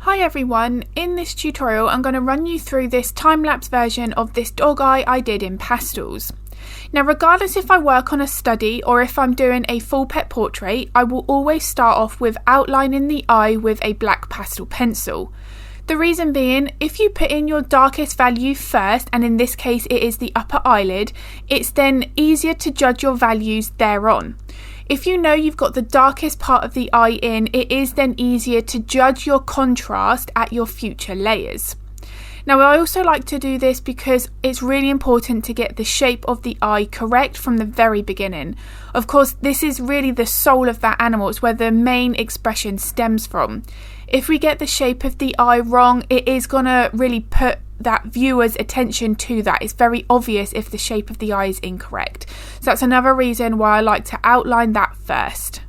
Hi everyone, in this tutorial I'm going to run you through this time-lapse version of this dog eye I did in Pastels. Now regardless if I work on a study or if I'm doing a full pet portrait, I will always start off with outlining the eye with a black pastel pencil. The reason being, if you put in your darkest value first, and in this case it is the upper eyelid, it's then easier to judge your values thereon. If you know you've got the darkest part of the eye in, it is then easier to judge your contrast at your future layers. Now I also like to do this because it's really important to get the shape of the eye correct from the very beginning. Of course, this is really the soul of that animal, it's where the main expression stems from. If we get the shape of the eye wrong, it is going to really put that viewer's attention to that. It's very obvious if the shape of the eye is incorrect. So that's another reason why I like to outline that first.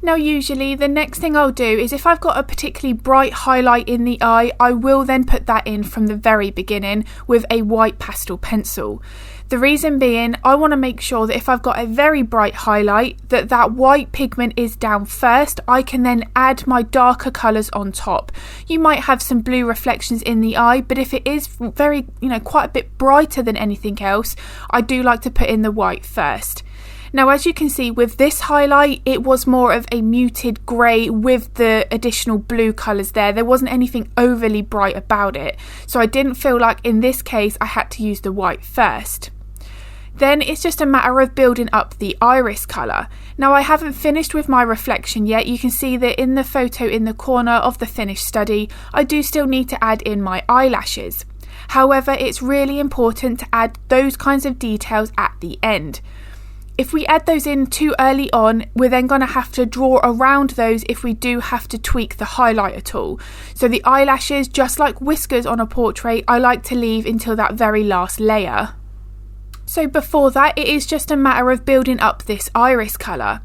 Now usually the next thing I'll do is if I've got a particularly bright highlight in the eye, I will then put that in from the very beginning with a white pastel pencil. The reason being, I want to make sure that if I've got a very bright highlight, that white pigment is down first. I can then add my darker colours on top. You might have some blue reflections in the eye, but if it is very, quite a bit brighter than anything else, I do like to put in the white first. Now as you can see with this highlight, it was more of a muted grey with the additional blue colours there. There wasn't anything overly bright about it. So I didn't feel like in this case I had to use the white first. Then it's just a matter of building up the iris colour. Now I haven't finished with my reflection yet. You can see that in the photo in the corner of the finished study, I do still need to add in my eyelashes. However, it's really important to add those kinds of details at the end. If we add those in too early on, we're then going to have to draw around those if we do have to tweak the highlight at all. So the eyelashes, just like whiskers on a portrait, I like to leave until that very last layer. So before that, it is just a matter of building up this iris colour.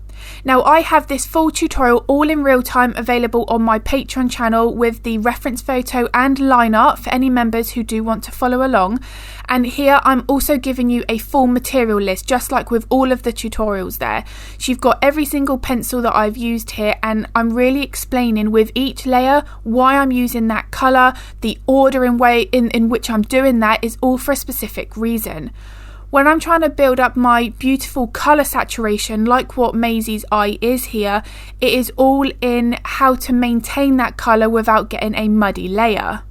Now I have this full tutorial all in real time available on my Patreon channel with the reference photo and line art for any members who do want to follow along. And here I'm also giving you a full material list, just like with all of the tutorials there. So you've got every single pencil that I've used here, and I'm really explaining with each layer why I'm using that colour, the order and way in which I'm doing that is all for a specific reason. When I'm trying to build up my beautiful colour saturation, like what Maisie's eye is here, it is all in how to maintain that colour without getting a muddy layer.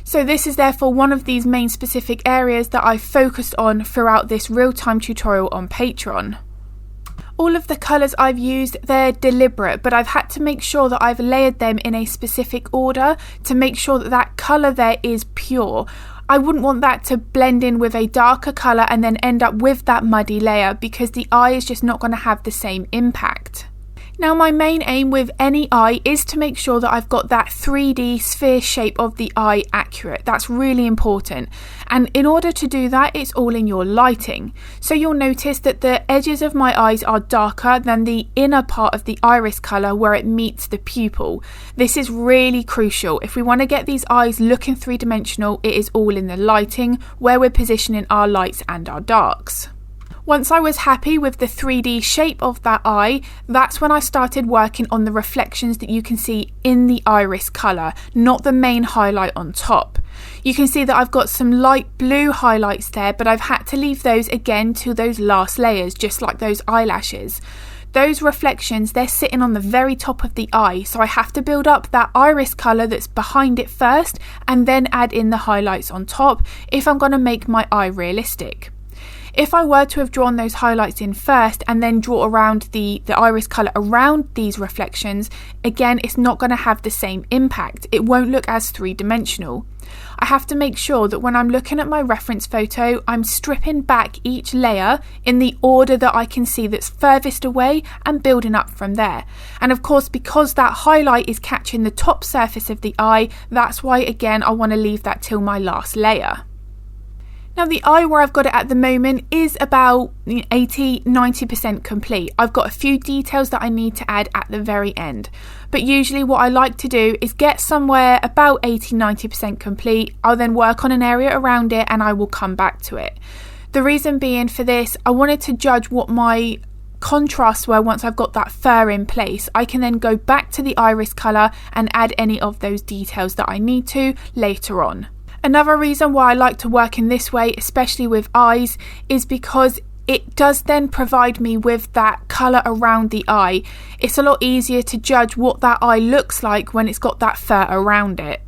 So this is therefore one of these main specific areas that I've focused on throughout this real-time tutorial on Patreon. All of the colours I've used, they're deliberate, but I've had to make sure that I've layered them in a specific order to make sure that that colour there is pure. I wouldn't want that to blend in with a darker colour and then end up with that muddy layer, because the eye is just not going to have the same impact. Now my main aim with any eye is to make sure that I've got that 3D sphere shape of the eye accurate. That's really important. And in order to do that, it's all in your lighting. So you'll notice that the edges of my eyes are darker than the inner part of the iris colour where it meets the pupil. This is really crucial. If we want to get these eyes looking three-dimensional, it is all in the lighting, where we're positioning our lights and our darks. Once I was happy with the 3D shape of that eye, that's when I started working on the reflections that you can see in the iris colour, not the main highlight on top. You can see that I've got some light blue highlights there, but I've had to leave those again to those last layers, just like those eyelashes. Those reflections, they're sitting on the very top of the eye, so I have to build up that iris colour that's behind it first and then add in the highlights on top if I'm going to make my eye realistic. If I were to have drawn those highlights in first and then draw around the iris colour around these reflections, again, it's not going to have the same impact. It won't look as three-dimensional. I have to make sure that when I'm looking at my reference photo, I'm stripping back each layer in the order that I can see that's furthest away and building up from there. And of course, because that highlight is catching the top surface of the eye, that's why, again, I want to leave that till my last layer. Now the eye where I've got it at the moment is about 80-90% complete. I've got a few details that I need to add at the very end. But usually what I like to do is get somewhere about 80-90% complete. I'll then work on an area around it and I will come back to it. The reason being for this, I wanted to judge what my contrast where once I've got that fur in place, I can then go back to the iris colour and add any of those details that I need to later on. Another reason why I like to work in this way, especially with eyes, is because it does then provide me with that colour around the eye. It's a lot easier to judge what that eye looks like when it's got that fur around it.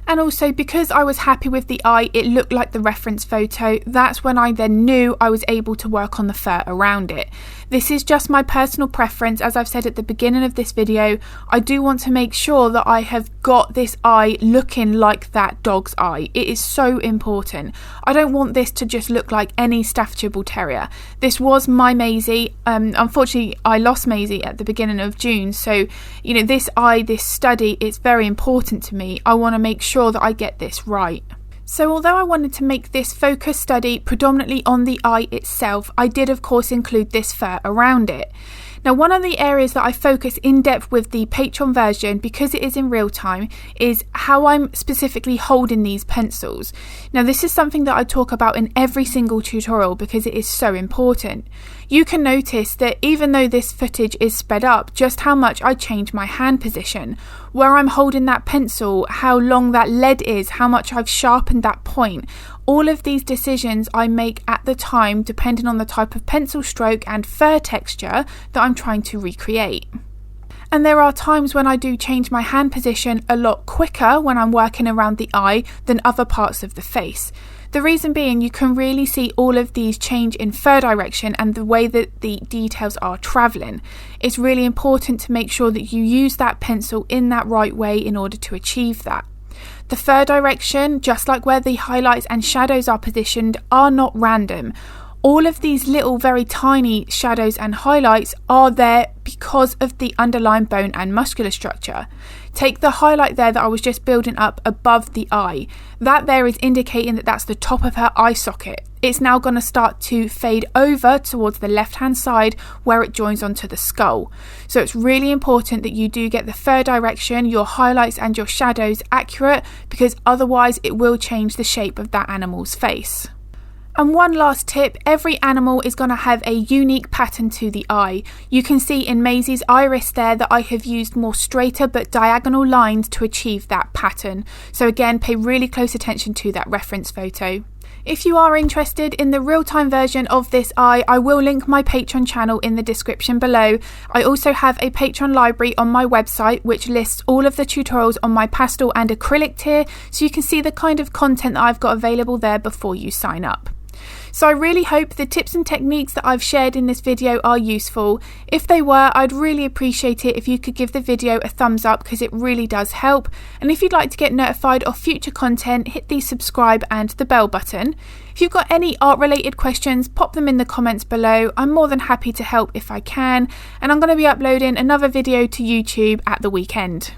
And also, because I was happy with the eye, it looked like the reference photo, that's when I then knew I was able to work on the fur around it. This is just my personal preference. As I've said at the beginning of this video, I do want to make sure that I have got this eye looking like that dog's eye. It is so important. I don't want this to just look like any Staffordshire Bull Terrier. This was my Maisie. Unfortunately, I lost Maisie at the beginning of June. So, this eye, this study, it's very important to me. I want to make sure that I get this right. So although I wanted to make this focus study predominantly on the eye itself, I did of course include this fur around it. Now, one of the areas that I focus in depth with the Patreon version, because it is in real time, is how I'm specifically holding these pencils. Now, this is something that I talk about in every single tutorial because it is so important. You can notice that even though this footage is sped up, just how much I change my hand position, where I'm holding that pencil, how long that lead is, how much I've sharpened that point. All of these decisions I make at the time depending on the type of pencil stroke and fur texture that I'm trying to recreate. And there are times when I do change my hand position a lot quicker when I'm working around the eye than other parts of the face. The reason being, you can really see all of these change in fur direction and the way that the details are travelling. It's really important to make sure that you use that pencil in that right way in order to achieve that. The fur direction, just like where the highlights and shadows are positioned, are not random. All of these little very tiny shadows and highlights are there because of the underlying bone and muscular structure. Take the highlight there that I was just building up above the eye. That there is indicating that that's the top of her eye socket. It's now going to start to fade over towards the left hand side where it joins onto the skull. So it's really important that you do get the fur direction, your highlights and your shadows accurate, because otherwise it will change the shape of that animal's face. And one last tip, every animal is going to have a unique pattern to the eye. You can see in Maisie's iris there that I have used more straighter but diagonal lines to achieve that pattern. So again, pay really close attention to that reference photo. If you are interested in the real-time version of this eye, I will link my Patreon channel in the description below. I also have a Patreon library on my website which lists all of the tutorials on my pastel and acrylic tier, so you can see the kind of content that I've got available there before you sign up. So I really hope the tips and techniques that I've shared in this video are useful. If they were, I'd really appreciate it if you could give the video a thumbs up because it really does help. And if you'd like to get notified of future content, hit the subscribe and the bell button. If you've got any art related questions, pop them in the comments below. I'm more than happy to help if I can. And I'm going to be uploading another video to YouTube at the weekend.